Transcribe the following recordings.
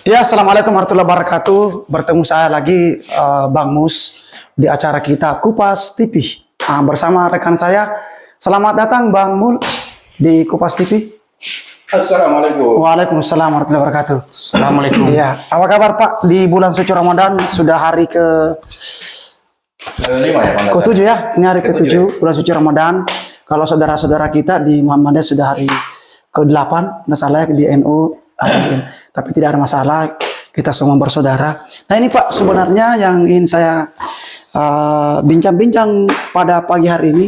Ya, assalamualaikum warahmatullahi wabarakatuh. Bertemu saya lagi Bang Mus di acara kita Kupas TV. Bersama rekan saya. Selamat datang Bang Mul di Kupas TV. Assalamualaikum. Waalaikumsalam warahmatullahi wabarakatuh. Assalamualaikum. Iya, apa kabar Pak? Di bulan suci Ramadan sudah hari ke ke-7 ya. Ini hari ke-7 bulan suci Ramadan. Kalau saudara-saudara kita di Muhammadiyah sudah hari ke-8, nggak salah ya, di NU. Tapi tidak ada masalah, kita semua bersaudara. Nah ini Pak, sebenarnya yang ingin saya bincang-bincang pada pagi hari ini,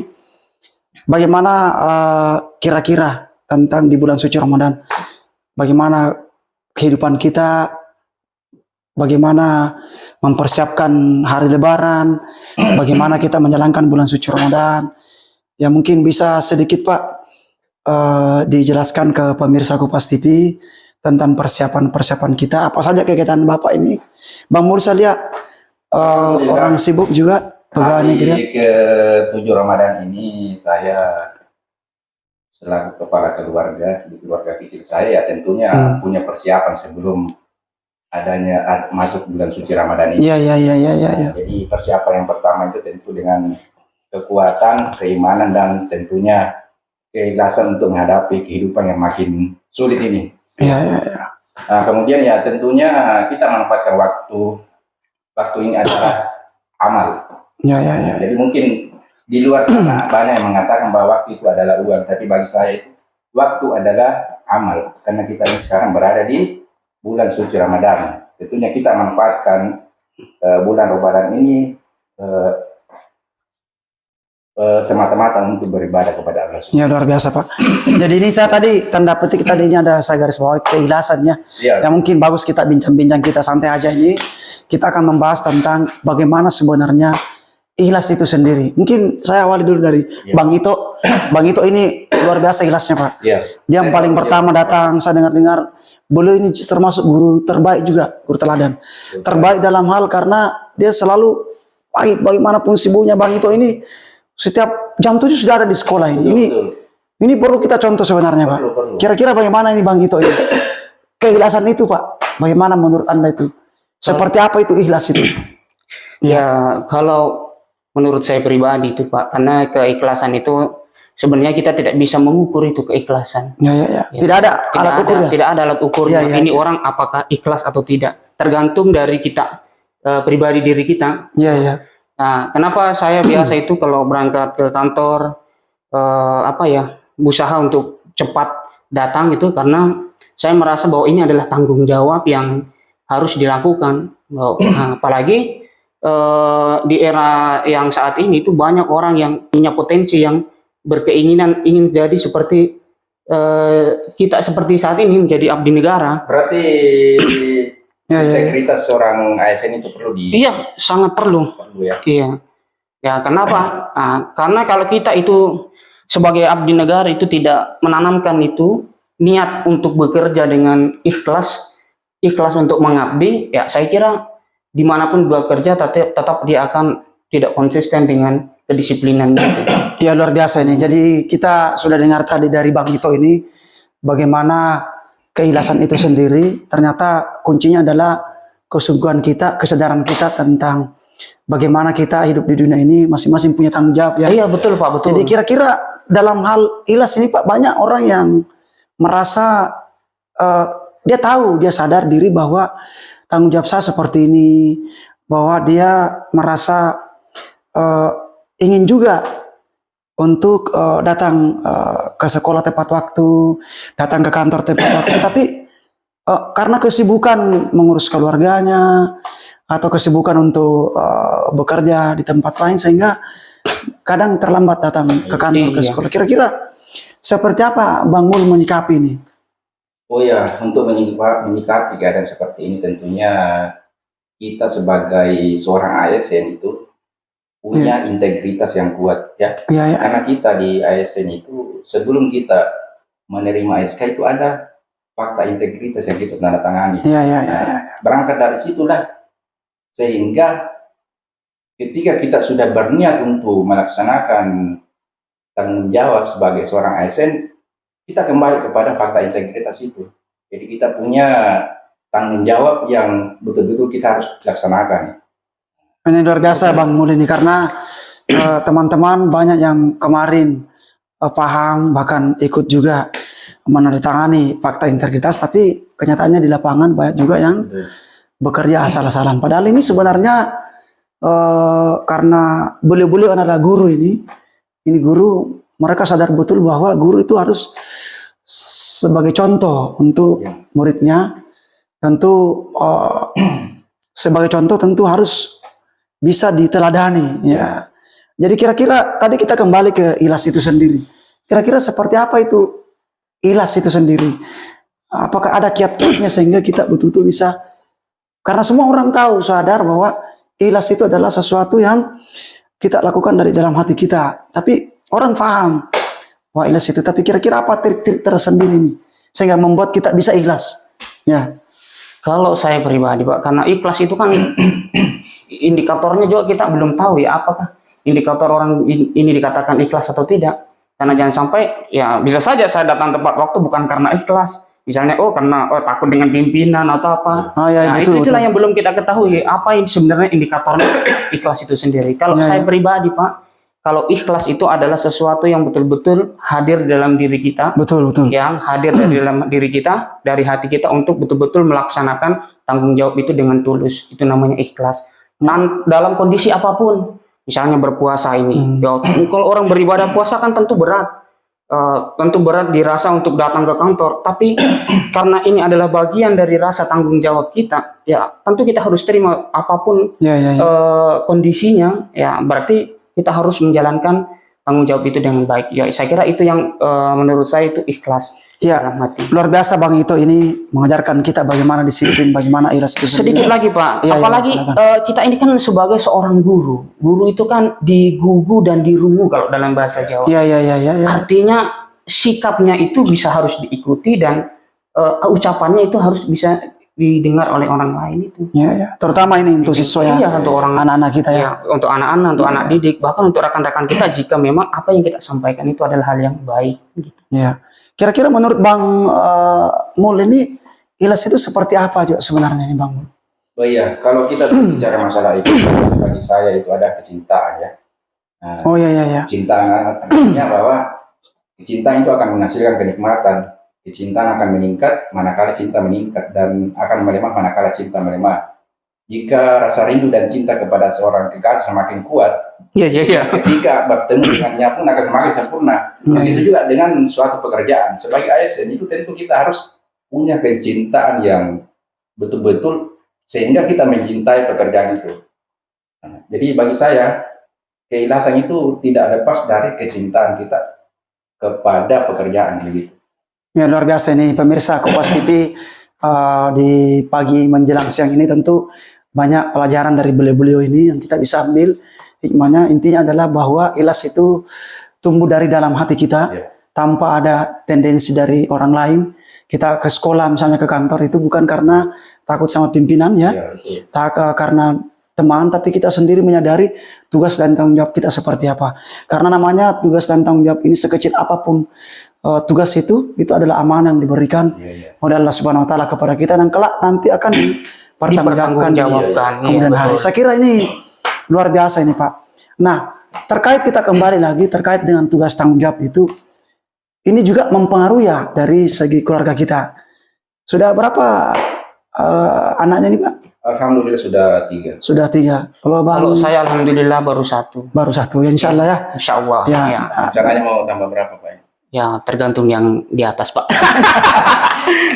bagaimana kira-kira tentang di bulan suci Ramadan, bagaimana kehidupan kita, bagaimana mempersiapkan hari Lebaran, bagaimana kita menjalankan bulan suci Ramadan. Ya mungkin bisa sedikit Pak dijelaskan ke pemirsa Kupas TV tentang persiapan kita, apa saja kegiatan Bapak ini. Bang Mul saya lihat orang sibuk juga pegawai negeri. Hari ke-7 Ramadan ini saya selaku kepala keluarga di keluarga kecil saya ya tentunya punya persiapan sebelum adanya masuk bulan suci Ramadan ini. Iya. Jadi persiapan yang pertama itu tentu dengan kekuatan, keimanan dan tentunya keikhlasan untuk menghadapi kehidupan yang makin sulit ini. Iya. Nah, kemudian ya tentunya kita manfaatkan waktu ini adalah amal. Iya. Jadi mungkin di luar sana banyak yang mengatakan bahwa waktu itu adalah uang, tapi bagi saya waktu adalah amal, karena kita ini sekarang berada di bulan suci Ramadan. Tentunya kita manfaatkan bulan Ramadan ini semata-mata untuk beribadah kepada Allah. Ya luar biasa Pak. Jadi ini saya tadi tanda petik tadi ini ada saya garis bawahi keikhlasannya. Ya. Yang mungkin bagus kita bincang-bincang, kita santai aja ini. Kita akan membahas tentang bagaimana sebenarnya ikhlas itu sendiri. Mungkin saya awali dulu dari Bang Ito. Bang Ito ini luar biasa ikhlasnya Pak. Ya. Dia yang paling pertama datang, saya dengar-dengar beliau ini termasuk guru terbaik juga, guru teladan. Terbaik dalam hal karena dia selalu bagaimanapun sibuknya Bang Ito ini setiap jam 7 sudah ada di sekolah ini. Ini perlu kita contoh sebenarnya Pak. Perlu. Kira-kira bagaimana ini Bang Ito ini? Keikhlasan itu Pak, bagaimana menurut Anda itu? Seperti apa itu ikhlas itu? Ya, kalau menurut saya pribadi itu Pak, karena keikhlasan itu sebenarnya kita tidak bisa mengukur itu keikhlasan. Ya. Tidak ada alat ukurnya. Tidak ada alat ukurnya. Ya. Ini orang apakah ikhlas atau tidak, tergantung dari kita pribadi diri kita. Ya. Nah, kenapa saya biasa itu kalau berangkat ke kantor berusaha untuk cepat datang itu karena saya merasa bahwa ini adalah tanggung jawab yang harus dilakukan. Apalagi di era yang saat ini itu banyak orang yang punya potensi yang berkeinginan ingin jadi seperti kita seperti saat ini menjadi abdi negara. Berarti integritas seorang ASN itu perlu Iya, sangat perlu ya. Iya. Ya, kenapa? Karena kalau kita itu sebagai abdi negara itu tidak menanamkan itu niat untuk bekerja dengan ikhlas untuk mengabdi, ya saya kira dimanapun bekerja tetap dia akan tidak konsisten dengan kedisiplinan itu. Ya luar biasa ini. Jadi kita sudah dengar tadi dari Bang Ito ini bagaimana keikhlasan itu sendiri. Ternyata kuncinya adalah kesungguhan kita, kesadaran kita tentang bagaimana kita hidup di dunia ini masing-masing punya tanggung jawab ya. Iya betul Pak, betul. Jadi kira-kira dalam hal ikhlas ini Pak, banyak orang yang merasa dia tahu, dia sadar diri bahwa tanggung jawab saya seperti ini, bahwa dia merasa ingin juga untuk datang ke sekolah tepat waktu, datang ke kantor tepat waktu, tapi karena kesibukan mengurus keluarganya atau kesibukan untuk bekerja di tempat lain sehingga kadang terlambat datang ke kantor, ke sekolah. Kira-kira seperti apa Bang Mul menyikapi ini? Oh ya, untuk menyikapi keadaan seperti ini tentunya kita sebagai seorang ASN itu punya integritas yang kuat ya. Karena kita di ASN itu sebelum kita menerima SK itu ada fakta integritas yang kita tanda tangani. Berangkat dari situlah sehingga ketika kita sudah berniat untuk melaksanakan tanggung jawab sebagai seorang ASN, kita kembali kepada fakta integritas itu. Jadi kita punya tanggung jawab yang betul-betul kita harus laksanakan. Ini luar biasa Bang Mul ini, karena teman-teman banyak yang kemarin paham, bahkan ikut juga menandatangani fakta integritas, tapi kenyataannya di lapangan banyak juga yang bekerja asal-asalan. Padahal ini sebenarnya karena beliau-beliau adalah guru ini guru, mereka sadar betul bahwa guru itu harus sebagai contoh untuk muridnya. Tentu sebagai contoh tentu harus bisa diteladani ya. Jadi kira-kira tadi kita kembali ke ILAS itu sendiri. Kira-kira seperti apa itu ILAS itu sendiri? Apakah ada kiat-kiatnya sehingga kita betul-betul bisa, karena semua orang tahu, sadar bahwa ILAS itu adalah sesuatu yang kita lakukan dari dalam hati kita. Tapi orang paham bahwa ILAS itu, tapi kira-kira apa trik-trik tersendiri nih sehingga membuat kita bisa ikhlas? Ya. Kalau saya pribadi Pak, karena ikhlas itu kan indikatornya juga kita belum tahu ya, apakah indikator orang ini dikatakan ikhlas atau tidak. Karena jangan sampai, ya bisa saja saya datang tepat waktu bukan karena ikhlas. Misalnya, karena takut dengan pimpinan atau apa. Ya, nah betul, itulah yang belum kita ketahui, apa yang sebenarnya indikatornya ikhlas itu sendiri. Kalau saya pribadi Pak, kalau ikhlas itu adalah sesuatu yang betul-betul hadir dalam diri kita. Betul. Yang hadir dari dalam diri kita, dari hati kita untuk betul-betul melaksanakan tanggung jawab itu dengan tulus. Itu namanya ikhlas. Dalam kondisi apapun, misalnya berpuasa ini. Ya, kalau orang beribadah puasa kan tentu berat. Tentu berat dirasa untuk datang ke kantor. Tapi karena ini adalah bagian dari rasa tanggung jawab kita, ya tentu kita harus terima apapun kondisinya. Ya berarti kita harus menjalankan tanggung jawab itu dengan baik. Ya, saya kira itu yang menurut saya itu ikhlas dalam hati. Luar biasa Bang Ito ini mengajarkan kita bagaimana disiplin, bagaimana ikhlas itu sendiri. Sedikit lagi Pak, apalagi kita ini kan sebagai seorang guru. Guru itu kan digugu dan dirungu kalau dalam bahasa Jawa. Iya. Artinya sikapnya itu bisa harus diikuti dan ucapannya itu harus bisa didengar oleh orang lain itu. Ya. Terutama ini untuk siswa ya. Iya, untuk orang anak-anak kita ya. Untuk anak-anak, untuk anak didik, bahkan untuk rekan-rekan kita jika memang apa yang kita sampaikan itu adalah hal yang baik. Gitu. Ya. Kira-kira menurut Bang Mul ini ikhlas itu seperti apa juga sebenarnya ini Bang Mul? Oh iya, kalau kita bicara masalah itu, bagi saya itu ada kecintaan ya. Nah, iya. Kecintaan artinya bahwa kecintaan itu akan menghasilkan kenikmatan. Kecintaan akan meningkat manakala cinta meningkat, dan akan melemah manakala cinta melemah. Jika rasa rindu dan cinta kepada seorang kekasih semakin kuat, ketika bertemu dengannya pun akan semakin sempurna. Begitu juga dengan suatu pekerjaan. Sebagai ASN itu tentu kita harus punya kecintaan yang betul-betul sehingga kita mencintai pekerjaan itu. Nah, jadi bagi saya keikhlasan itu tidak lepas dari kecintaan kita kepada pekerjaan begitu. Ya, luar biasa ini pemirsa Kompas TV. Di pagi menjelang siang ini tentu banyak pelajaran dari beliau-beliau ini yang kita bisa ambil hikmahnya. Intinya adalah bahwa ikhlas itu tumbuh dari dalam hati kita, tanpa ada tendensi dari orang lain. Kita ke sekolah misalnya, ke kantor itu bukan karena takut sama pimpinan ya, karena teman, tapi kita sendiri menyadari tugas dan tanggung jawab kita seperti apa. Karena namanya tugas dan tanggung jawab ini sekecil apapun tugas itu adalah amanah yang diberikan oleh Allah Subhanahu Wa Taala kepada kita, dan kelak nanti akan dipertanggungjawabkan kemudian hari. Saya kira ini luar biasa ini Pak. Nah, terkait kita kembali lagi terkait dengan tugas tanggung jawab itu, ini juga mempengaruhi ya dari segi keluarga kita. Sudah berapa anaknya nih Pak? Alhamdulillah sudah 3. Sudah 3. Kalau saya alhamdulillah baru 1. Baru 1 ya, insya Allah ya. Insya Allah. Ya. Caranya mau tambah berapa Pak? Ya tergantung yang di atas Pak.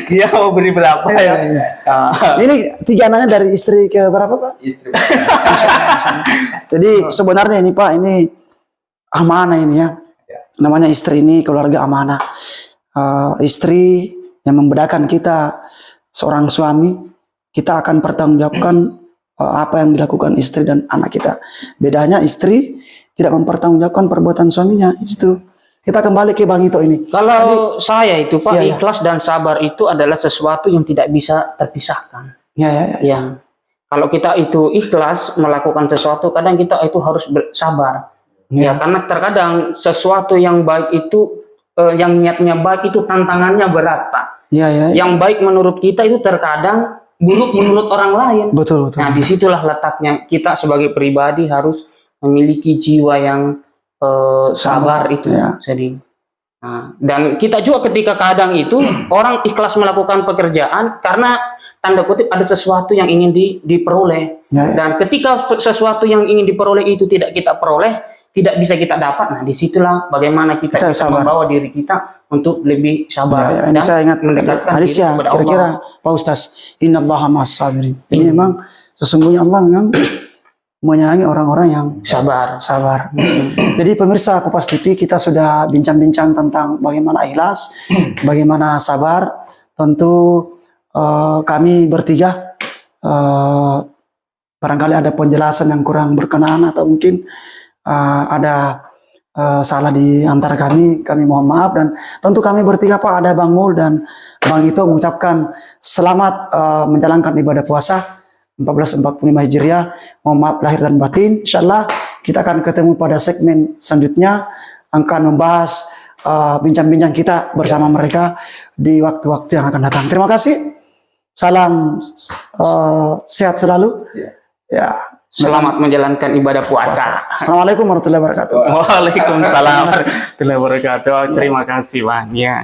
Dia mau beri berapa ya? Ini 3 anaknya dari istri ke berapa Pak? Istri. Jadi sebenarnya ini Pak, ini amanah ini ya. Namanya istri ini keluarga amanah. Istri yang membedakan kita seorang suami, kita akan pertanggungjawabkan apa yang dilakukan istri dan anak kita. Bedanya istri tidak mempertanggungjawabkan perbuatan suaminya itu. Kita kembali ke Bang Ito ini. Kalau saya itu Pak, ikhlas dan sabar itu adalah sesuatu yang tidak bisa terpisahkan. Ya. Kalau kita itu ikhlas melakukan sesuatu, kadang kita itu harus sabar. Ya, karena terkadang sesuatu yang baik itu, yang niatnya baik itu tantangannya berat, Pak. Iya, iya. Yang baik menurut kita itu terkadang buruk menurut orang lain. Betul, betul. Nah, disitulah letaknya kita sebagai pribadi harus memiliki jiwa yang sabar itu, ya. sering. Nah, dan kita juga ketika kadang itu orang ikhlas melakukan pekerjaan karena tanda kutip ada sesuatu yang ingin diperoleh. Ya, ya. Dan ketika sesuatu yang ingin diperoleh itu tidak kita peroleh, tidak bisa kita dapat. Nah, disitulah bagaimana kita bisa membawa diri kita untuk lebih sabar. Ya, ya. Ini dan saya ingat mendekatkan hadis diri ya, kepada kira-kira Allah. Pak Ustaz, innallaha ma'as-sabirin. Ini memang sesungguhnya Allah memang menyayangi orang-orang yang sabar. Jadi pemirsa Kupas TV, kita sudah bincang-bincang tentang bagaimana ikhlas, bagaimana sabar. Tentu kami bertiga barangkali ada penjelasan yang kurang berkenan atau mungkin ada salah di antara kami mohon maaf. Dan tentu kami bertiga Pak, ada Bang Mul dan Bang Ito, mengucapkan selamat menjalankan ibadah puasa 1445 Hijriah. Mohon maaf lahir dan batin. Insyaallah kita akan ketemu pada segmen selanjutnya, akan membahas bincang-bincang kita bersama mereka di waktu-waktu yang akan datang. Terima kasih. Salam sehat selalu. Ya. Selamat menjalankan ibadah puasa. Assalamualaikum warahmatullahi wabarakatuh. Waalaikumsalam warahmatullahi wabarakatuh. Terima kasih, Bang. Ya.